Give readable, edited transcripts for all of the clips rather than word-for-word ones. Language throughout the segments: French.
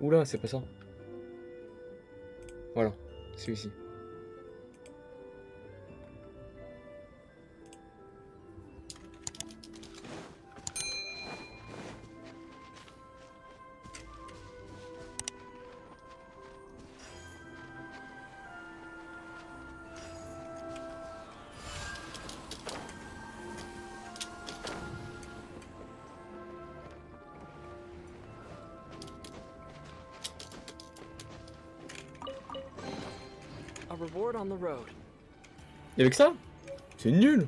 Oula, c'est pas ça. Voilà, celui-ci. A reward on the road. Et avec ça, c'est nul.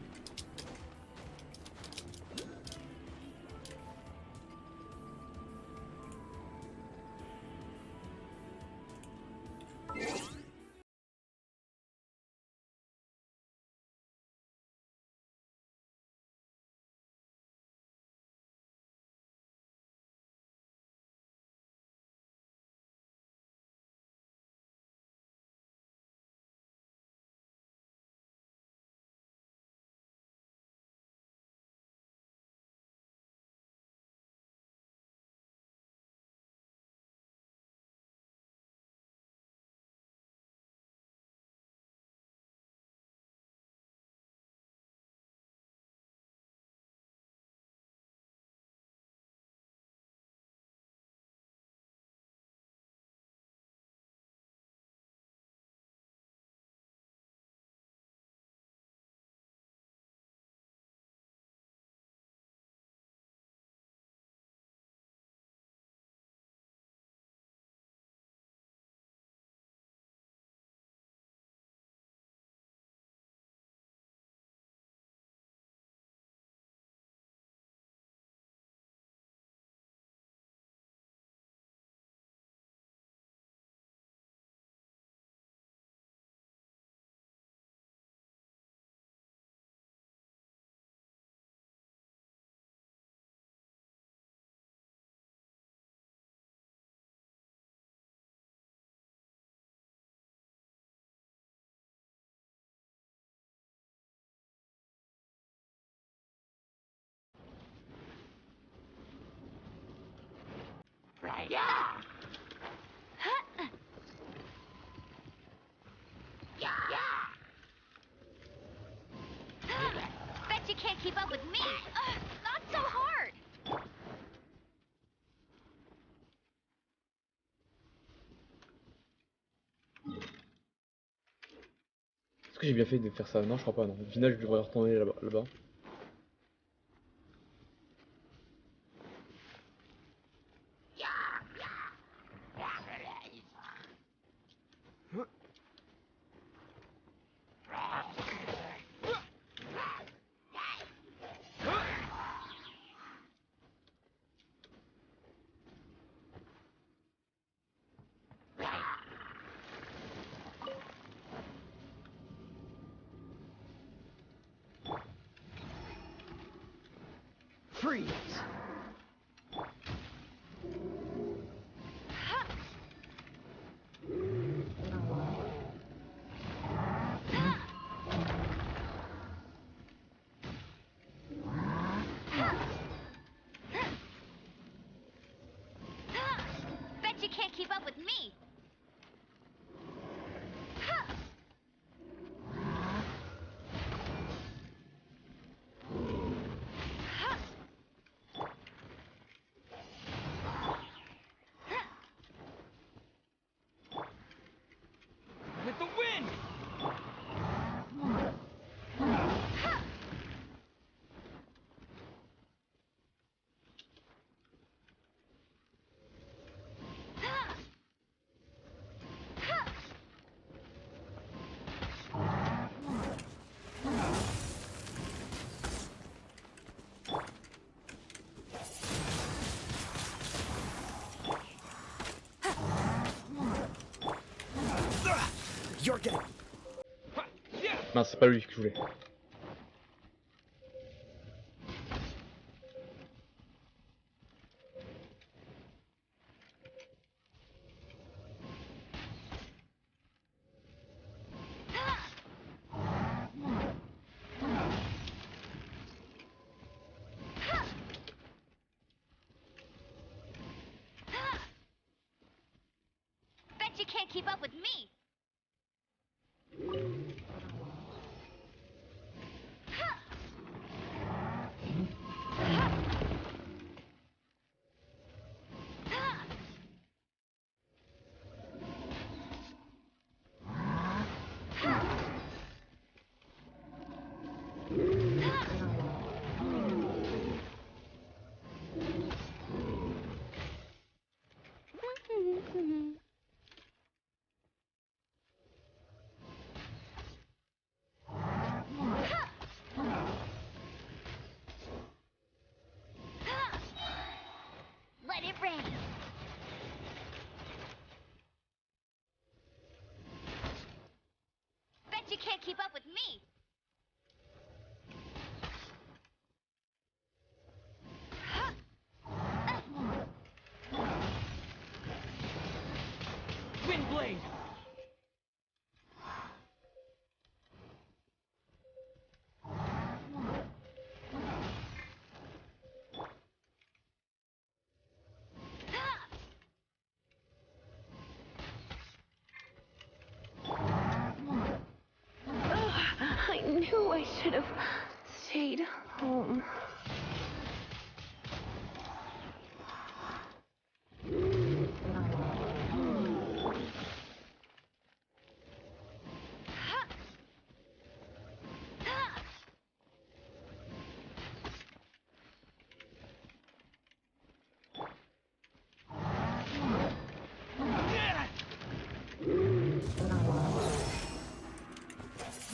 Bet you can't keep up with me. Not so hard. Est-ce que j'ai bien fait de faire ça? Non, je crois pas, non. Au final, je devrais retourner là-bas. Freeze! Bet you can't keep up with me. With the wind! You're getting... Non, c'est pas lui que je voulais. can't keep up with me. Let it rain. Bet you can't keep up with me. Wind blade. I knew I should have stayed home.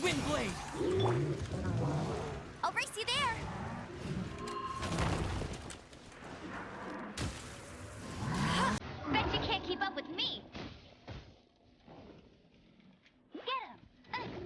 Wind blade. I'll race you there. Bet you can't keep up with me. Get him.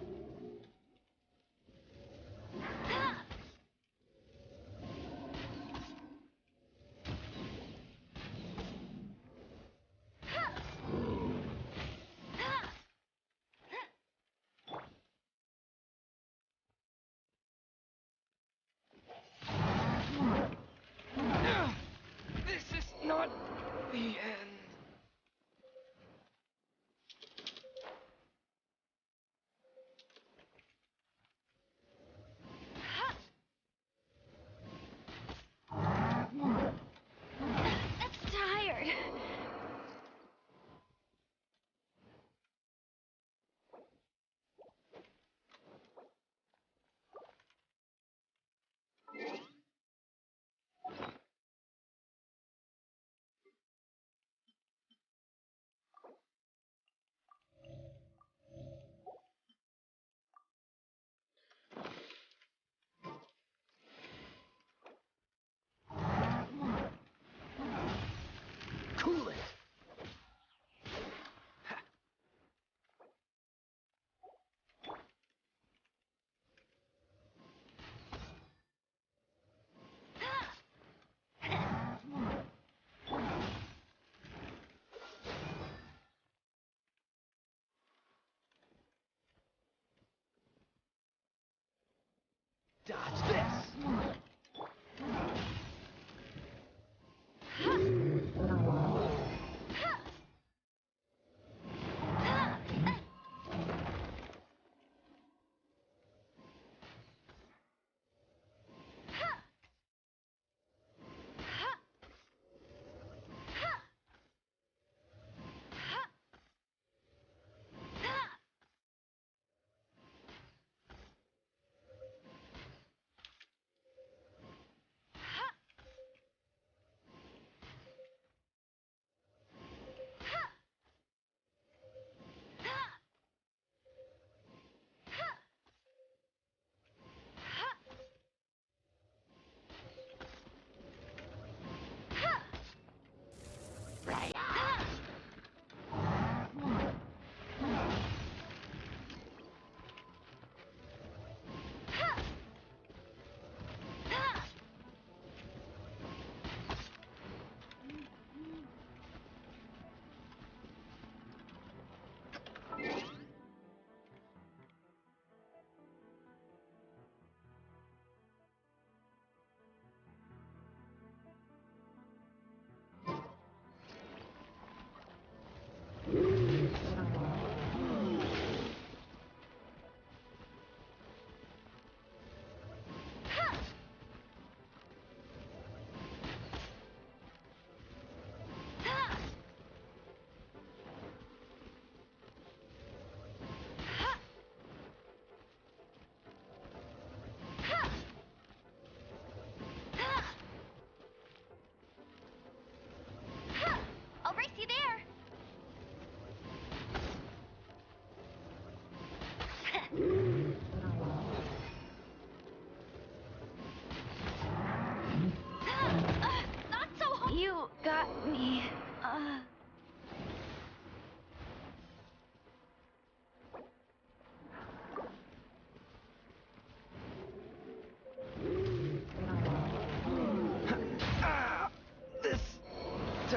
This is not the end. That's tired. Cool it. Dodge this.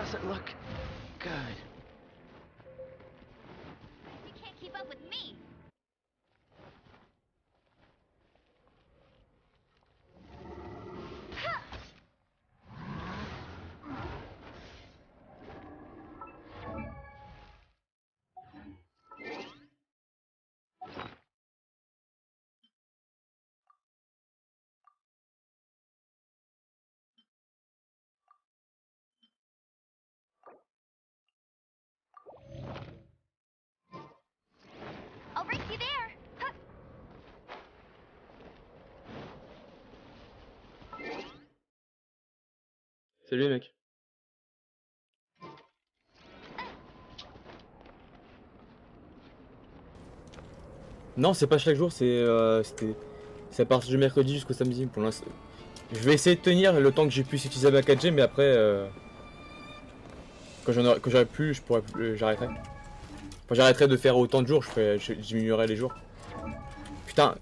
doesn't look good. You can't keep up with me. I'll race you there. Huh. Salut les mecs. Non, c'est pas chaque jour, c'est à partir du mercredi jusqu'au samedi pour l'instant. Je vais essayer de tenir le temps que j'ai pu utiliser ma 4G, mais après, quand j'aurai plus, je pourrai plus, j'arrêterai. Enfin, j'arrêterai de faire autant de jours, je diminuerai les jours. Putain.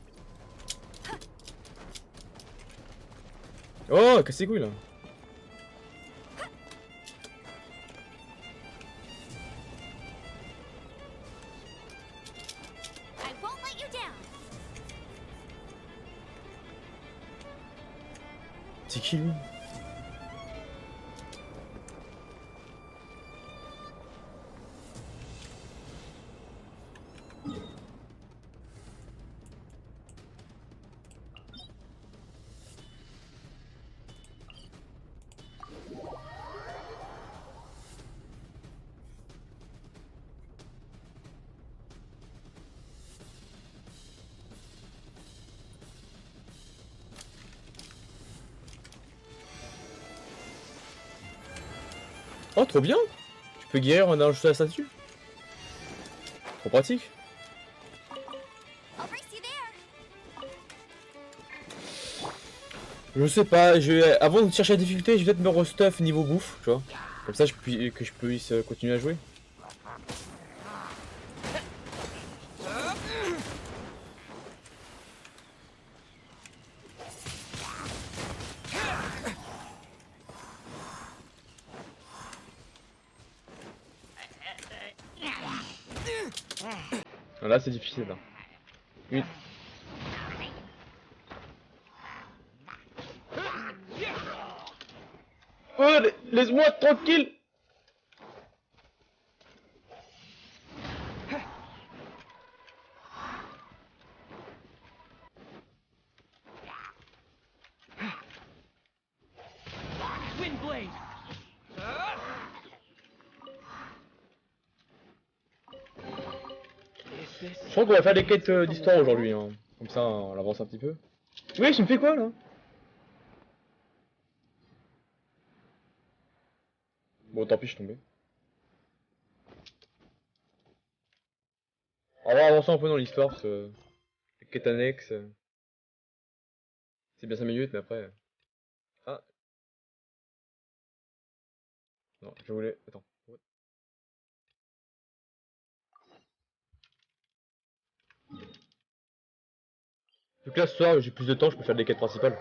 Oh, casse les couilles là. I won't let you down. C'est qui lui? Oh, trop bien! Tu peux guérir en allant juste à la statue. Trop pratique. I'll race you there. Je sais pas, avant de chercher la difficulté, je vais peut-être me restuff niveau bouffe, tu vois. Comme ça, que je puisse continuer à jouer. Là, c'est difficile, là. Oui. Oh, laisse-moi tranquille! Wind blade. Je crois qu'on va faire des quêtes d'histoire aujourd'hui, hein. Comme ça, on avance un petit peu. Oui, tu me fais quoi, là? Bon, tant pis, je suis tombé. On va avancer un peu dans l'histoire, parce que... les quêtes annexes... c'est bien 5 minutes, mais après... Ah. Non, je voulais... Attends. Vu que là, ce soir, j'ai plus de temps, je peux faire des quêtes principales.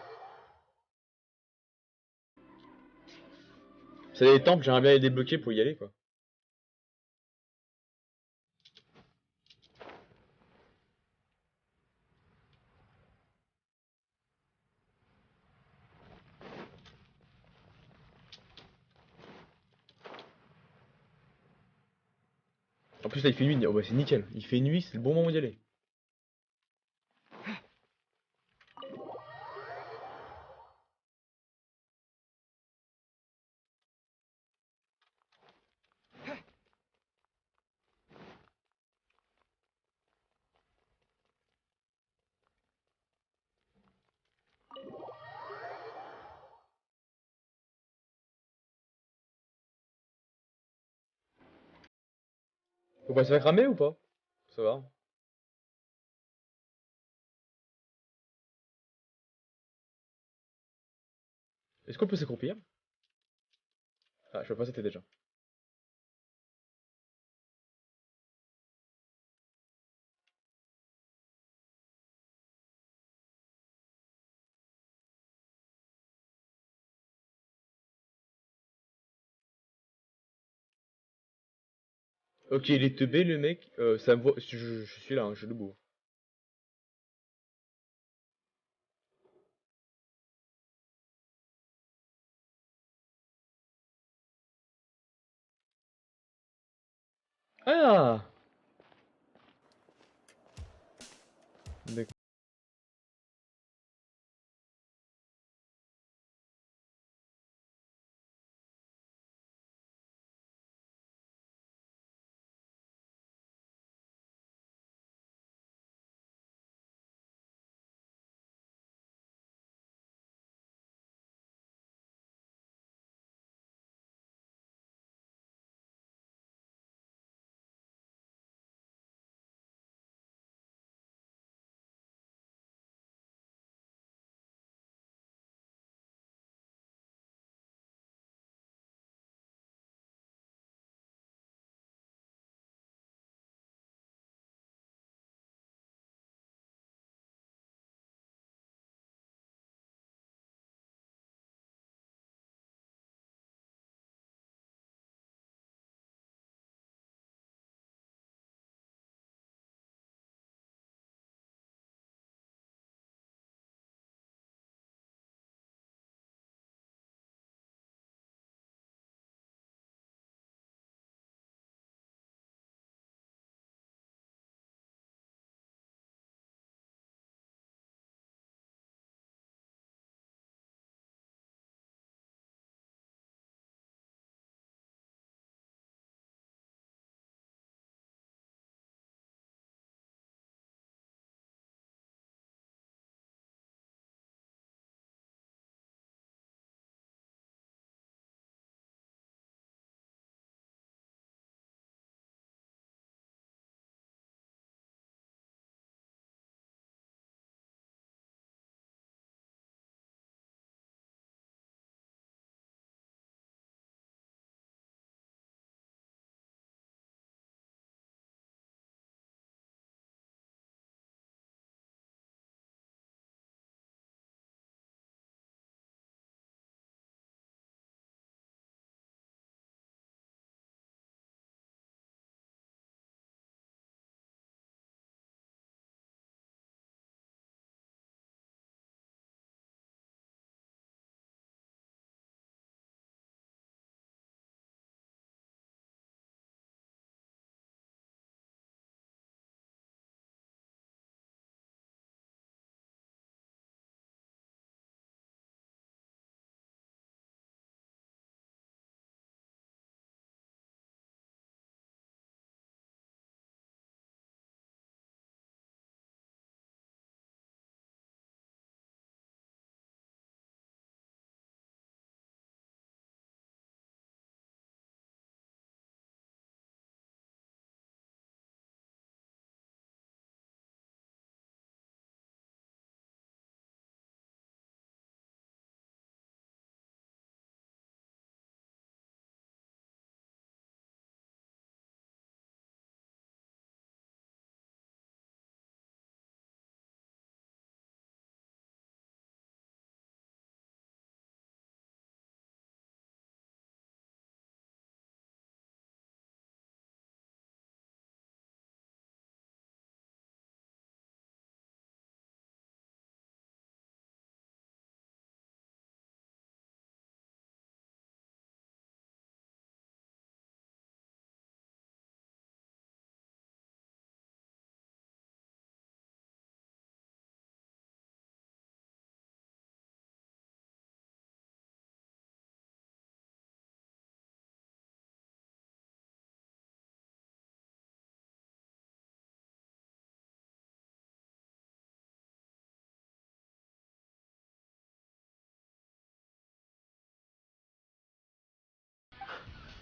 C'est des temples, j'aimerais bien les débloquer pour y aller, quoi. En plus, là, il fait nuit. Oh, bah, c'est nickel. Il fait nuit, c'est le bon moment d'y aller. Faut pas se faire cramer ou pas? Ça va. Est-ce qu'on peut s'accroupir? Ah, je sais pas, c'était déjà. Ok, il est teubé le mec. Ça me voit. Je suis là, hein, je suis debout. Ah! D'accord.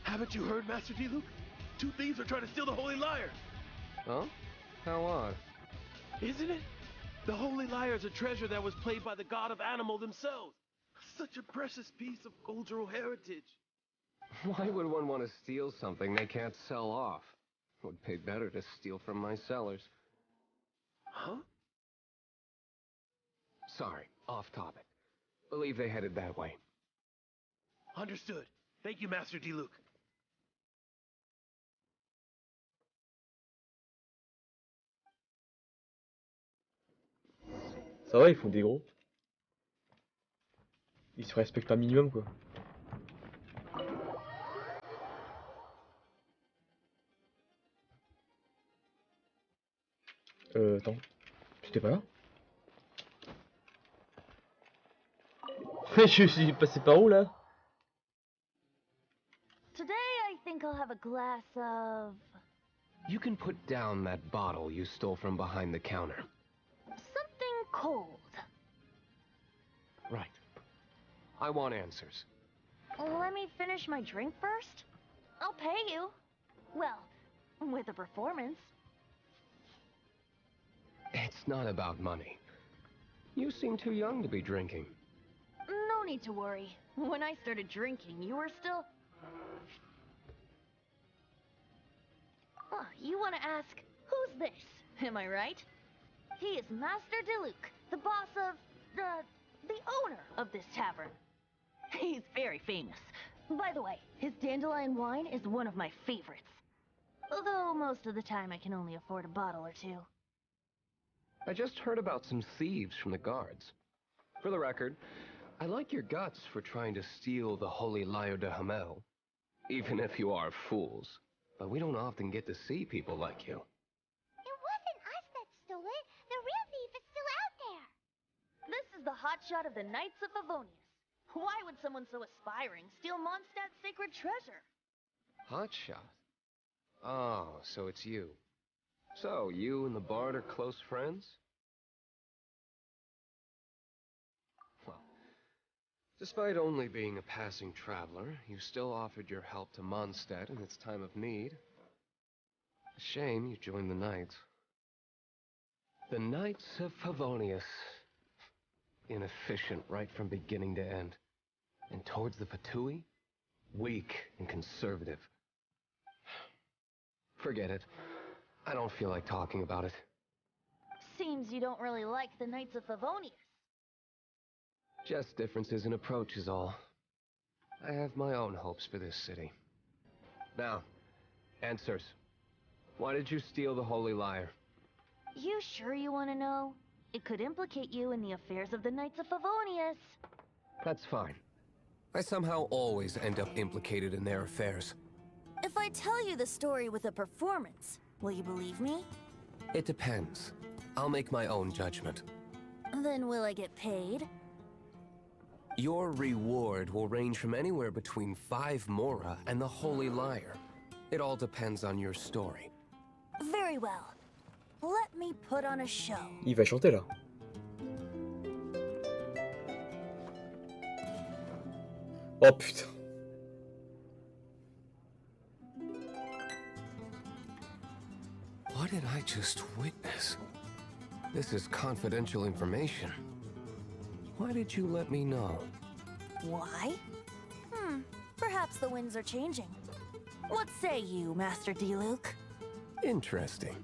Haven't you heard, Master D. Luke? Two thieves are trying to steal the Holy Lyre. Huh? How odd. Isn't it? The Holy Lyre is a treasure that was played by the god of animal themselves. Such a precious piece of cultural heritage. Why would one want to steal something they can't sell off? Would pay better to steal from my sellers. Huh? Sorry, off topic. Believe they headed that way. Understood. Thank you, Master D. Luke. Ça va, ils font des gros. Ils se respectent un minimum, quoi. Attends. T'étais pas là? Je suis passé par où, là? Today I think I'll have a glass of You can put down that bottle you stole from behind the counter. something cold. Right. I want answers. Let me finish my drink first. I'll pay you. Well, with a performance. It's not about money. You seem too young to be drinking. No need to worry. When I started drinking, you were still... You want to ask, who's this? Am I right? He is Master Diluc, the boss of... the owner of this tavern. He's very famous. By the way, his dandelion wine is one of my favorites. Although most of the time I can only afford a bottle or two. I just heard about some thieves from the guards. For the record, I like your guts for trying to steal the holy lyre de Hamel. Even if you are fools. But we don't often get to see people like you. It wasn't us that stole it. The real thief is still out there. This is the hotshot of the Knights of Favonius. Why would someone so aspiring steal Mondstadt's sacred treasure? Hotshot? Oh, so it's you. So, you and the bard are close friends? Well, despite only being a passing traveler, you still offered your help to Mondstadt in its time of need. A shame you joined the Knights. The Knights of Favonius. Inefficient right from beginning to end. And towards the Fatui, weak and conservative. Forget it. I don't feel like talking about it. Seems you don't really like the Knights of Favonius. Just differences in approach is all. I have my own hopes for this city. Now, answers. Why did you steal the Holy Lyre? You sure you want to know? It could implicate you in the affairs of the Knights of Favonius. That's fine. I somehow always end up implicated in their affairs. If I tell you the story with a performance, will you believe me? It depends. I'll make my own judgment. Then will I get paid? Your reward will range from anywhere between 5 mora and the Holy Lyre. It all depends on your story. Very well. Let me put on a show. Il va chanter là. Oh putain. What did I just witness? This is confidential information. Why did you let me know? Why? Perhaps the winds are changing. What say you, Master Diluc? Interesting.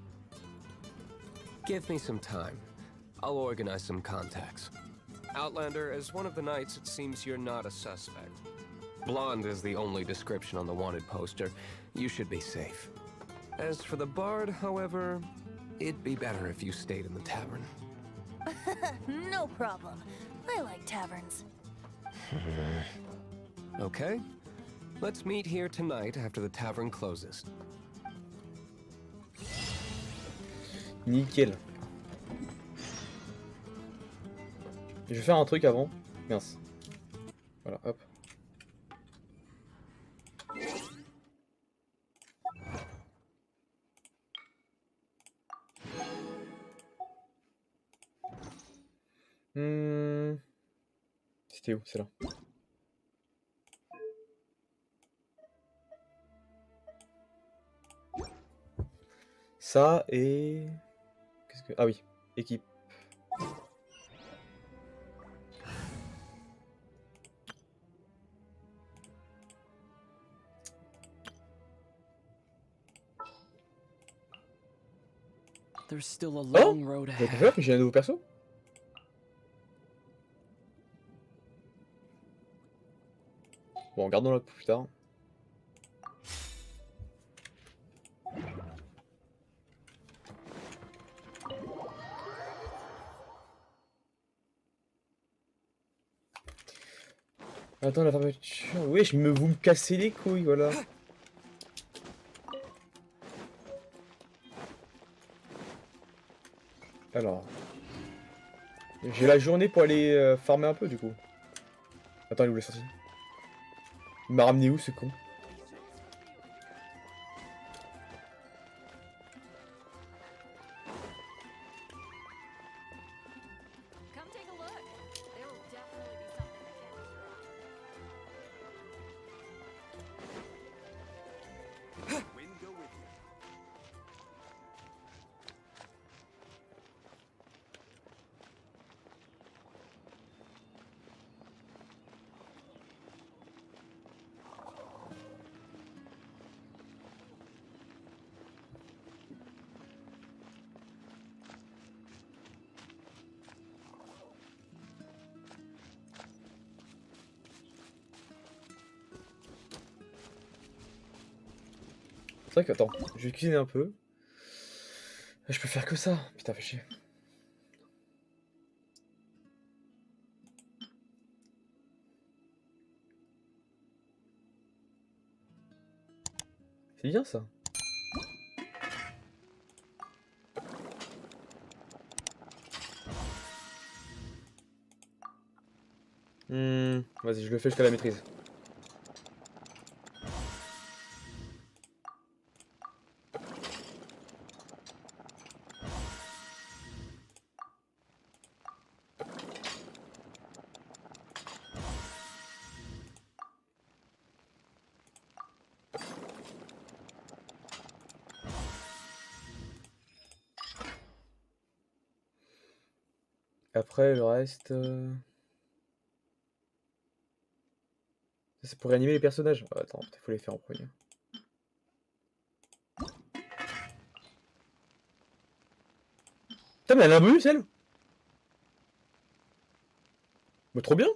Give me some time. I'll organize some contacts. Outlander, as one of the knights, it seems you're not a suspect. Blonde is the only description on the wanted poster. You should be safe. As for the bard, however, it'd be better if you stayed in the tavern. No problem. I like taverns. Okay. Let's meet here tonight after the tavern closes. Nickel. Je vais faire un truc avant. Mince. Voilà, hop. C'était où? C'est là. Ça et... Qu'est-ce que... Ah oui, équipe. There's still a long road Vous avez ahead. peur que j'ai un nouveau perso? Bon, gardons-la pour plus tard. Attends, la fermeture. Oui, vous me cassez les couilles, voilà. Alors. J'ai la journée pour aller farmer un peu, du coup. Attends, il est où la sortie? Il m'a ramené où, ce con? Come take a look. There will definitely be something that can't destroy. Wind go with you. C'est vrai que, attends, je vais cuisiner un peu. Je peux faire que ça. Putain, fais chier. C'est bien ça. Vas-y, je le fais jusqu'à la maîtrise. Après, le reste... C'est pour réanimer les personnages. Oh, attends, il faut les faire en premier. Putain, mais elle a un bonus, elle! Mais trop bien!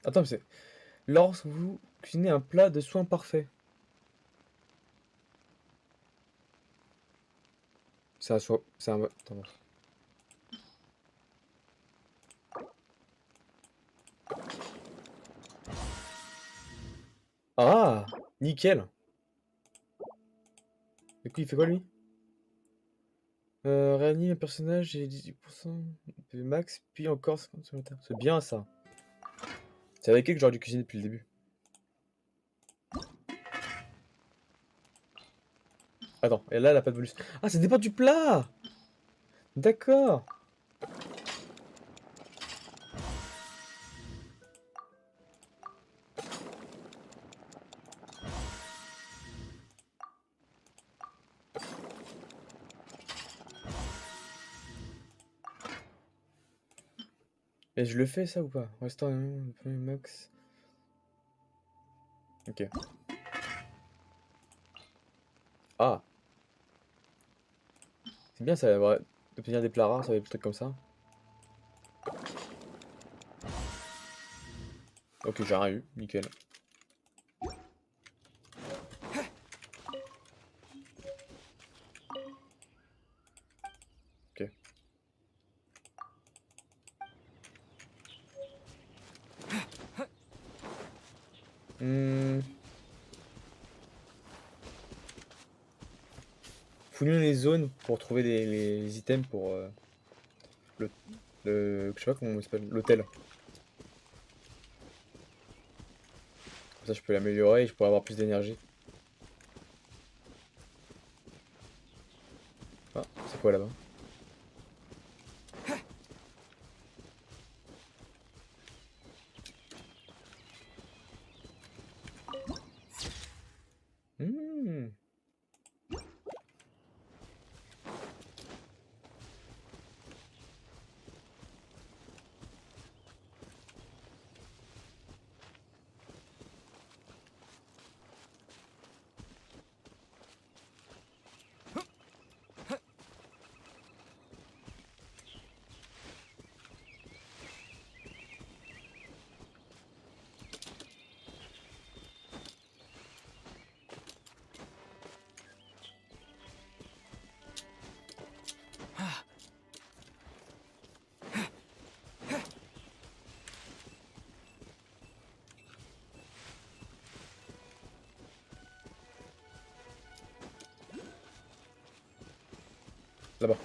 Attends, mais c'est... Lorsque vous cuisinez un plat de soins parfait. C'est un soin... C'est un... Attends. Ah! Nickel! Du coup, il fait quoi, lui? Réanime un personnage et 18% de max, puis encore 50 supplémentaires. C'est bien, ça. C'est avec elle que j'aurais dû cuisiner depuis le début. Attends, et là, elle a pas de bonus. Ah, ça dépend du plat! D'accord! Et je le fais, ça, ou pas? Restaurant, max. Ok. Ah! C'est bien, ça, d'obtenir des plats rares, ça va des trucs comme ça. Ok, j'ai rien eu, nickel. Ok. Fouillons les zones pour trouver les items pour le, je sais pas comment il s'appelle, l'hôtel. Comme ça je peux l'améliorer et je pourrais avoir plus d'énergie. Ah, c'est quoi là-bas? Hmm. Là-bas.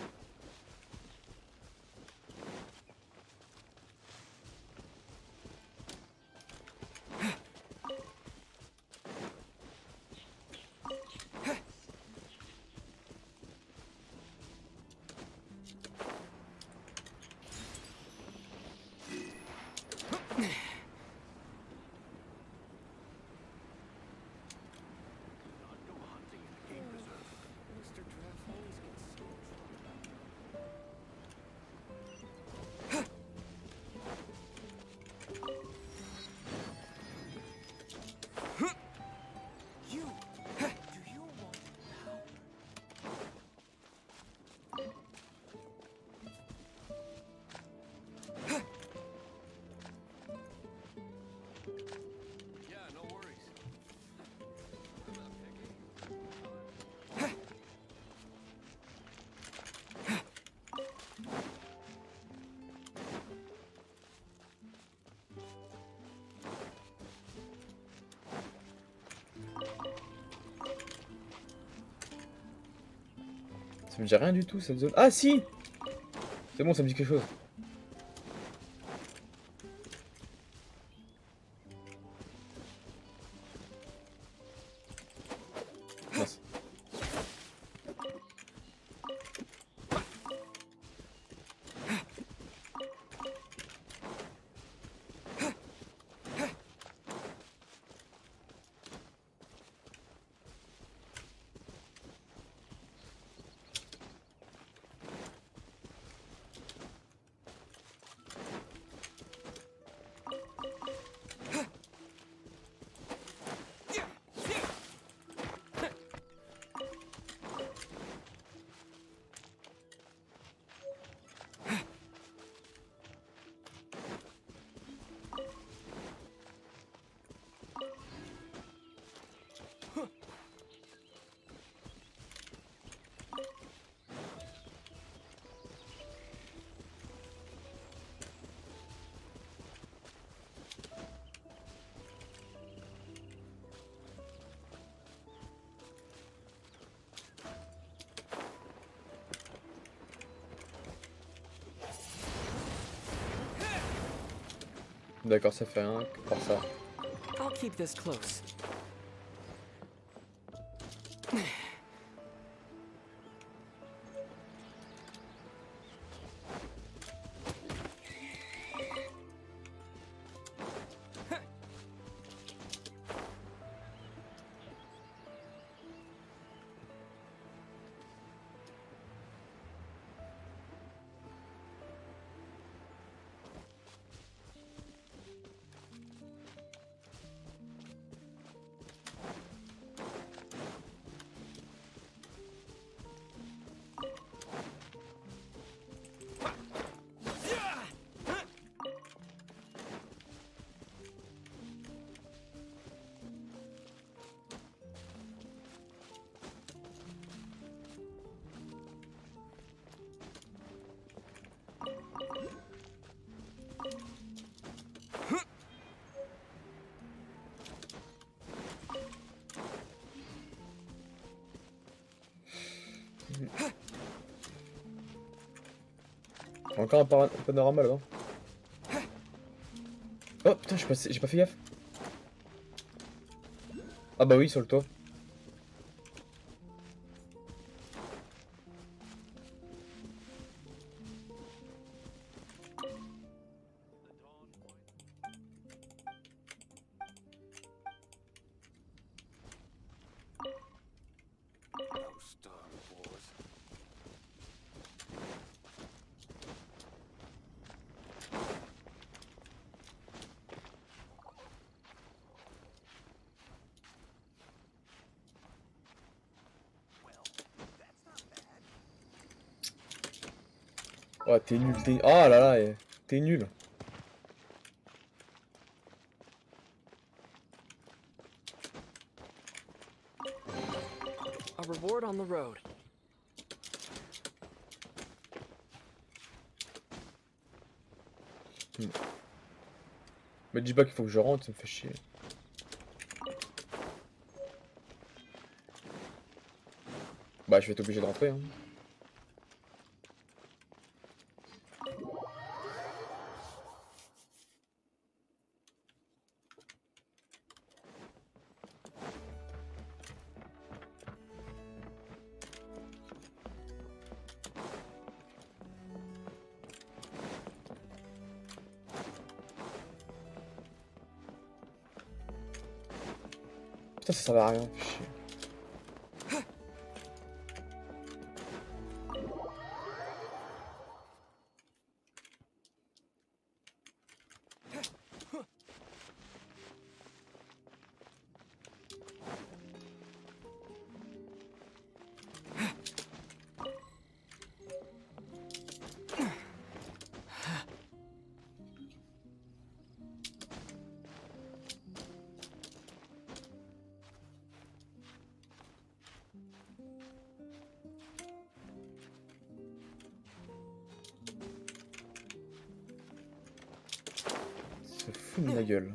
Ça me dit rien du tout cette zone. Ah si! C'est bon, ça me dit quelque chose. Mince. D'accord, ça fait un par ça. I'll keep this close. Encore un panorama là-bas. Oh putain, j'ai pas fait gaffe. Ah bah oui, sur le toit. Oh t'es nul, t'es... Oh là là, t'es nul. A reward on the road. Me dis pas qu'il faut que je rentre, ça me fait chier. Bah je vais être obligé de rentrer hein. Putain, ça servait à rien. Chier. Se fout de ma gueule.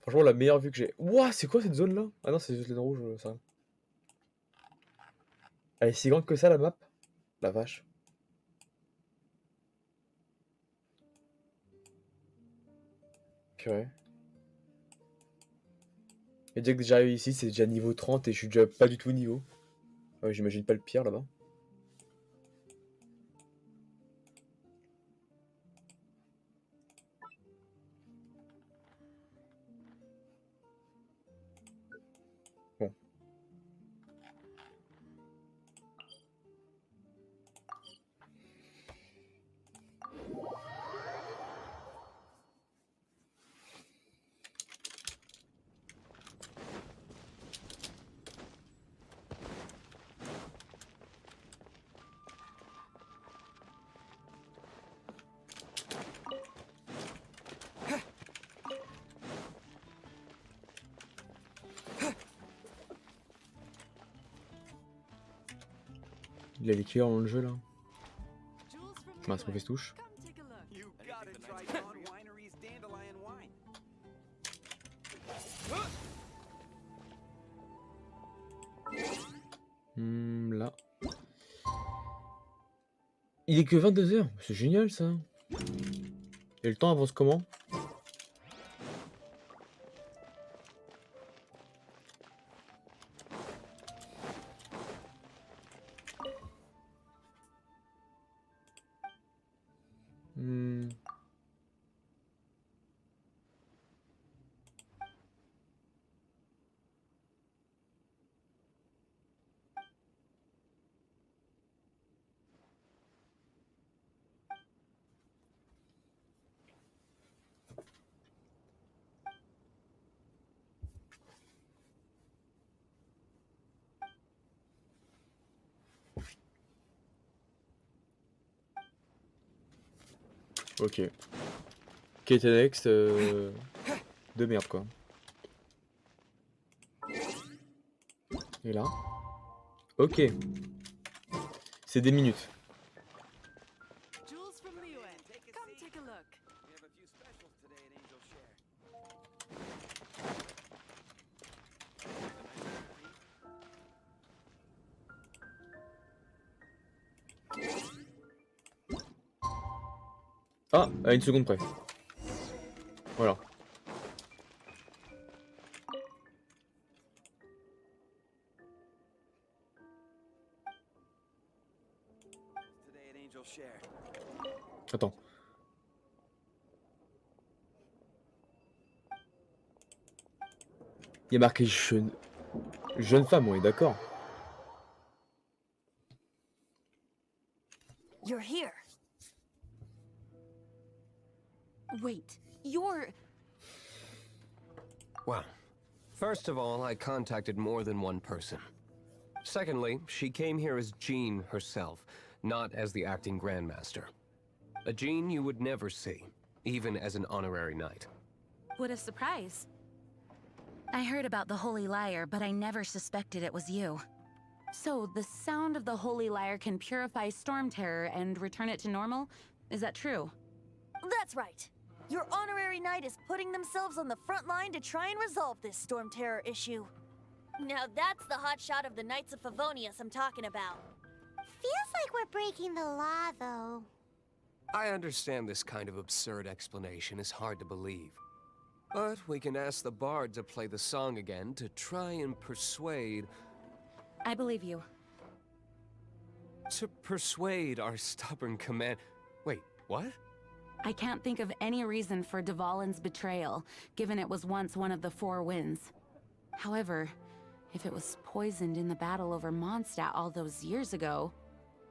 Franchement, la meilleure vue que j'ai. Ouah, c'est quoi cette zone là? Ah non, c'est juste les rouges, ça. Elle est si grande que ça la map? La vache. Purée. Et déjà que j'arrive ici, c'est déjà niveau 30 et je suis déjà pas du tout au niveau. Ouais, j'imagine pas le pire là-bas. Bon. Il a les clients dans le jeu là. Mince, mauvaise touche. Là. Il est que 22 h, c'est génial ça. Et le temps avance comment? Ok. Quête annexe de merde quoi. Et là. Ok. C'est des minutes. Ah, à une seconde près. Voilà. Attends. Il y a marqué jeune femme, on est d'accord. You're here. Wait, you're... Well, first of all, I contacted more than one person. Secondly, she came here as Jean herself, not as the acting Grandmaster. A Jean you would never see, even as an honorary knight. What a surprise. I heard about the Holy Lyre, but I never suspected it was you. So, the sound of the Holy Lyre can purify Storm Terror and return it to normal? Is that true? That's right. Your honorary knight is putting themselves on the front line to try and resolve this Storm Terror issue. Now that's the hotshot of the Knights of Favonius I'm talking about. Feels like we're breaking the law, though. I understand this kind of absurd explanation is hard to believe. But we can ask the bard to play the song again to try and persuade... I believe you. To persuade our stubborn command... Wait, what? I can't think of any reason for Dvalin's betrayal, given it was once one of the Four Winds. However, if it was poisoned in the battle over Mondstadt all those years ago,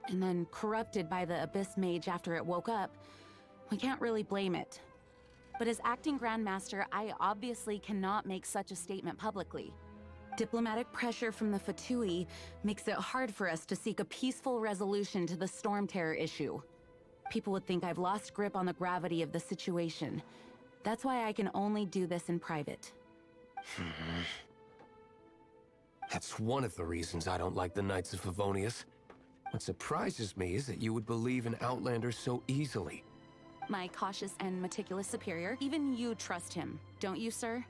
and then corrupted by the Abyss Mage after it woke up, we can't really blame it. But as acting Grandmaster, I obviously cannot make such a statement publicly. Diplomatic pressure from the Fatui makes it hard for us to seek a peaceful resolution to the Storm Terror issue. People would think I've lost grip on the gravity of the situation. That's why I can only do this in private. That's one of the reasons I don't like the Knights of Favonius. What surprises me is that you would believe in Outlander so easily. My cautious and meticulous superior, even you trust him, don't you, sir?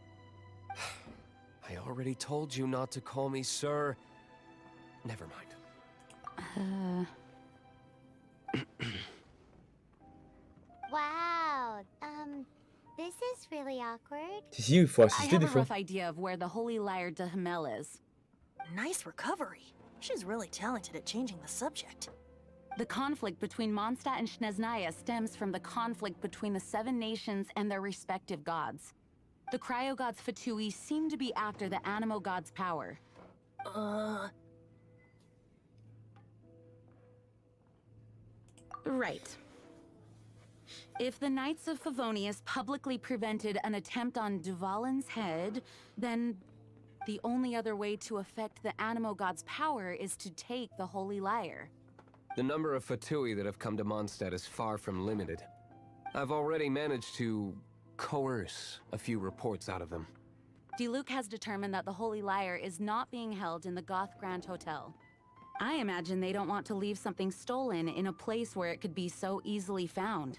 I already told you not to call me sir. Never mind. Wow, this is really awkward. Si, il faut I assister have des a fois. rough idea of where the Holy Lyre de Hamel is. Nice recovery. She's really talented at changing the subject. The conflict between Mondstadt and Snezhnaya stems from the conflict between the Seven Nations and their respective gods. The cryo-gods Fatui seem to be after the Animo god's power. Right. If the Knights of Favonius publicly prevented an attempt on Dvalin's head, then the only other way to affect the Animo god's power is to take the Holy Lyre. The number of Fatui that have come to Mondstadt is far from limited. I've already managed to coerce a few reports out of them. Diluc has determined that the Holy Lyre is not being held in the Goth Grand Hotel. I imagine they don't want to leave something stolen in a place where it could be so easily found.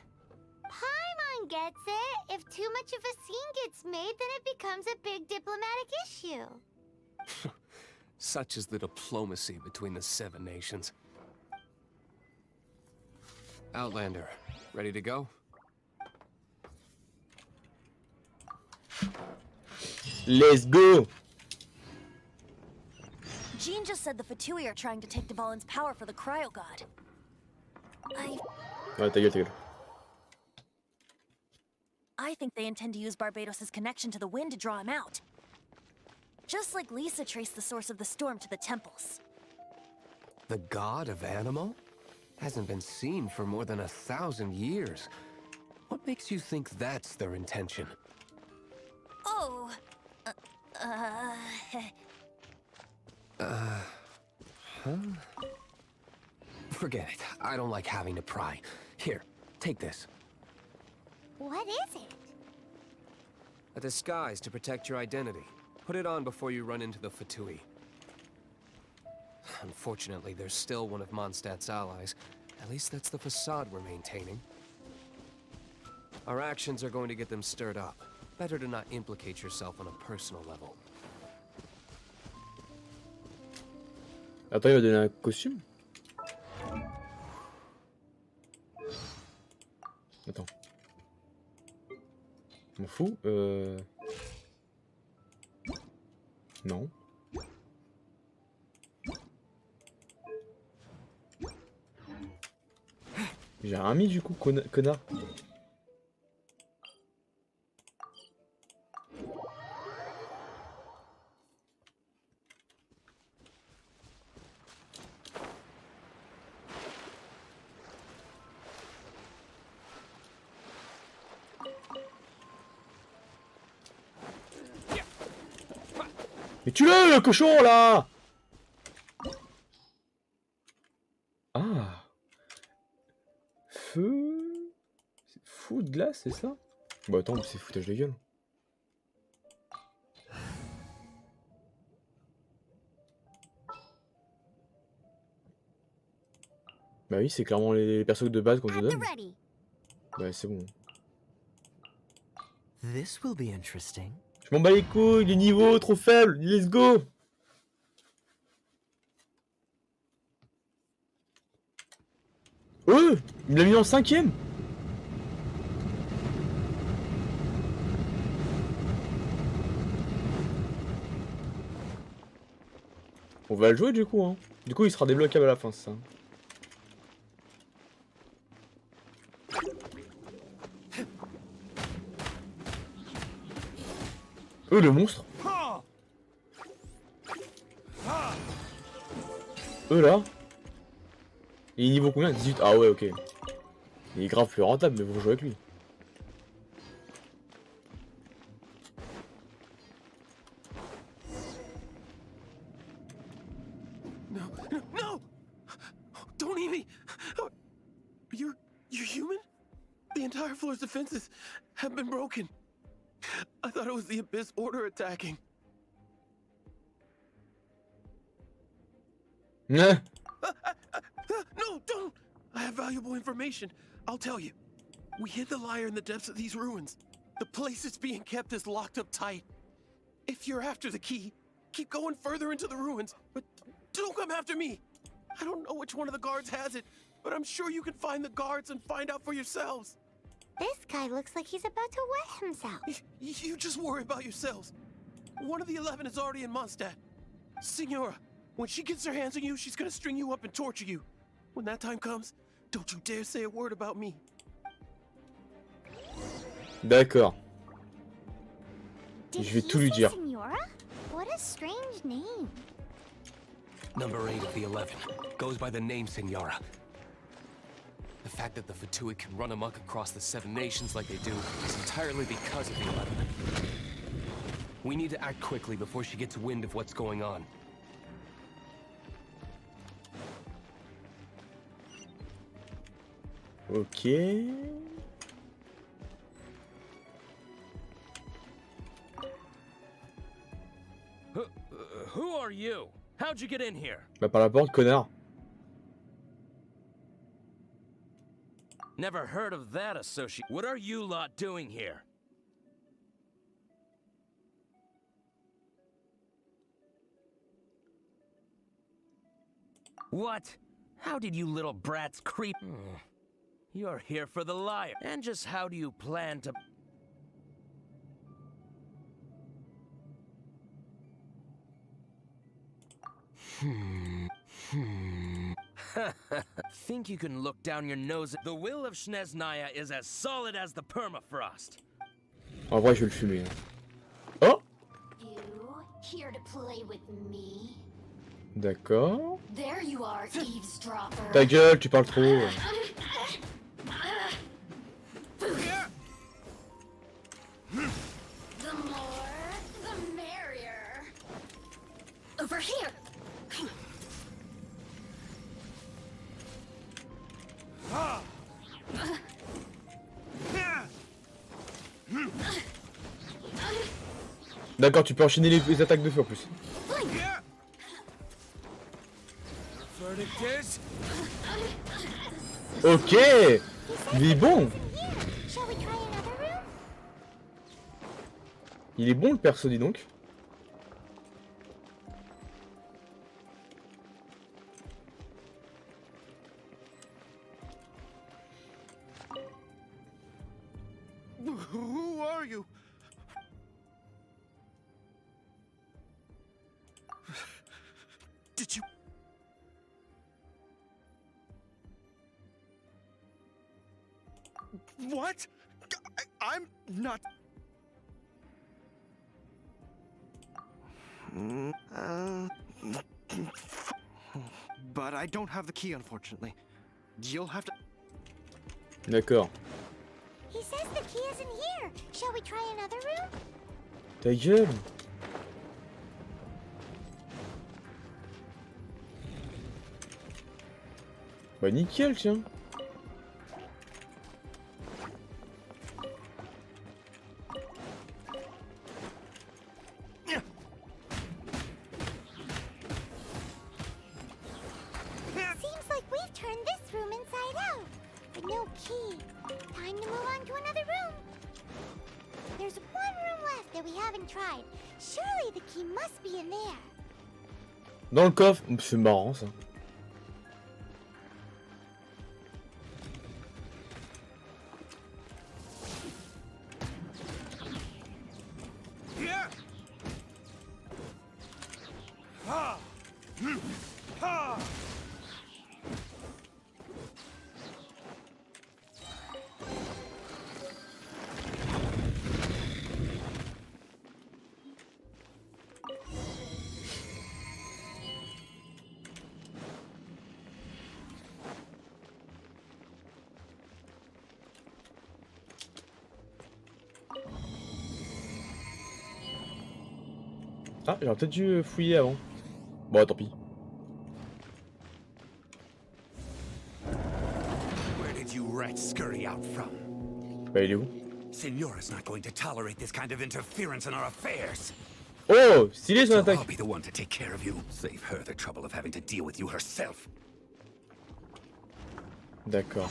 Paimon gets it. If too much of a scene gets made, then it becomes a big diplomatic issue. Such is the diplomacy between the Seven Nations. Outlander, ready to go? Let's go! Jean just said the Fatui are trying to take Dvalin's power for the cryo god. Ouais, ta gueule. I think they intend to use Barbados' connection to the wind to draw him out. Just like Lisa traced the source of the storm to the temples. The god of Animo? Hasn't been seen for more than 1,000 years. What makes you think that's their intention? Oh... Forget it. I don't like having to pry. Here, take this. What is it? A disguise to protect your identity. Put it on before you run into the Fatui. Unfortunately, there's still one of Mondstadt's allies. At least that's the facade we're maintaining. Our actions are going to get them stirred up. Better to not implicate yourself on a personal level. Attends, il va donner un costume? Attends. Je m'en fous. Non. J'ai rien mis du coup, connard. Mais tue-le, le cochon, là! Ah! Feu... Fou de glace, c'est ça? Bah attends, c'est foutage de gueule. Bah oui, c'est clairement les persos de base qu'on te donne. Bah c'est bon. This will be interesting. Je m'en bats les couilles, les niveaux trop faibles, let's go! Oh! Il me l'a mis en 5ème! On va le jouer du coup, hein. Du coup il sera débloquable à la fin, c'est ça. Le monstre. Là. Il est niveau combien? 18. Ah ouais, ok. Il est grave plus rentable, mais vous jouez avec lui. No, no! Don't eat me! You're human? The entire floor's defenses have been broken. I thought it was the Abyss Order attacking. No, don't! I have valuable information. I'll tell you. We hid the lyre in the depths of these ruins. The place it's being kept is locked up tight. If you're after the key, keep going further into the ruins, but don't come after me. I don't know which one of the guards has it, but I'm sure you can find the guards and find out for yourselves. This guy looks like he's about to wet himself. You just worry about yourselves. One of the 11 is already in Mondstadt. Signora, when she gets her hands on you, she's gonna string you up and torture you. When that time comes, don't you dare say a word about me. d'accord. Je vais tout lui dire. Signora? What a strange name. Number 8 of the 11 goes by the name Signora. The fact that the Fatuit can run amok across the 7 nations like they do is entirely because of the 11. We need to act quickly before she gets wind of what's going on. Ok. Who are you? How'd you get in here? Bah par la porte, connard. Never heard of that associate. What are you lot doing here? What? How did you little brats creep? You're here for the lyre. And just how do you plan to... Think you can look down your nose at... The will of Snezhnaya is as solid as the permafrost. En vrai, je vais le fumer. Oh! You here to play with me? D'accord. There you are, eavesdropper. Ta gueule, tu parles trop. The more, the merrier. Over here. D'accord, tu peux enchaîner les attaques de feu en plus. Ok, il est bon. Il est bon le perso, dis donc. Who are you? Did you... What? I'm not... But I don't have the key, unfortunately. You'll have to... D'accord. He says the key isn't here. Shall we try another room? Ta gueule. Bah nickel, tiens. Seems like we've turned this room inside out. But no key. Time to move on to another room. There's one room left that we haven't tried. Surely the key must be in there. Dans le coffre. C'est marrant ça. Ah, j'aurais peut-être dû fouiller avant. Bon, tant pis. Where did you rats scurry out from? Bah, il est où? Signora's not going to tolerate this kind of interference in our affairs. Oh, stylé son So attaque. I'll be the one to take care of you. Save her the trouble of having to deal with you herself. D'accord.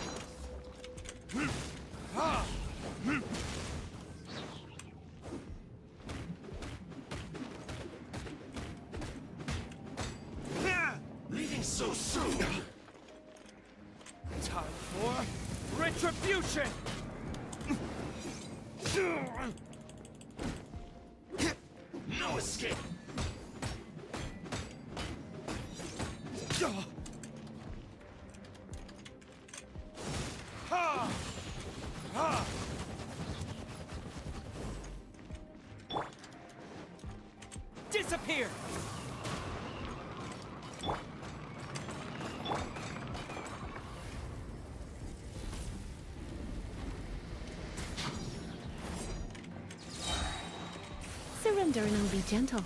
Leaving so soon. Time for retribution! No escape. Disappear! Surrender and I'll be gentle.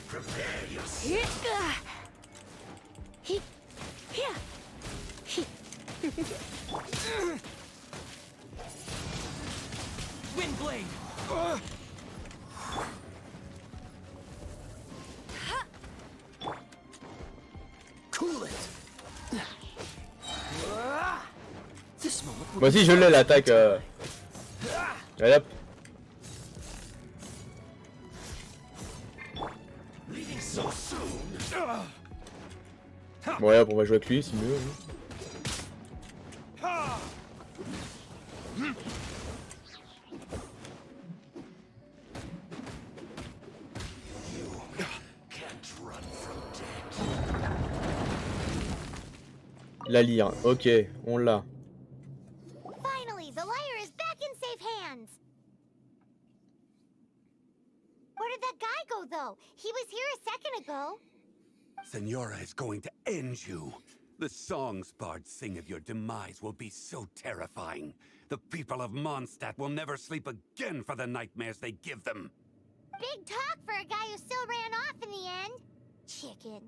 Prepare yourself. Windblade! Cool it. This moment will Moi aussi, je l'ai l'attaque. Allez hop. Leaving so soon. Bon, allez hop, on va jouer avec lui, c'est mieux. La lyre, ok, on l'a. Finally, the lyre is back in safe hands. Where did that guy go, though? He was here a second ago. Signora is going to end you. The songs bards sing of your demise will be so terrifying. The people of Mondstadt will never sleep again for the nightmares they give them. Big talk for a guy who still ran off in the end. Chicken.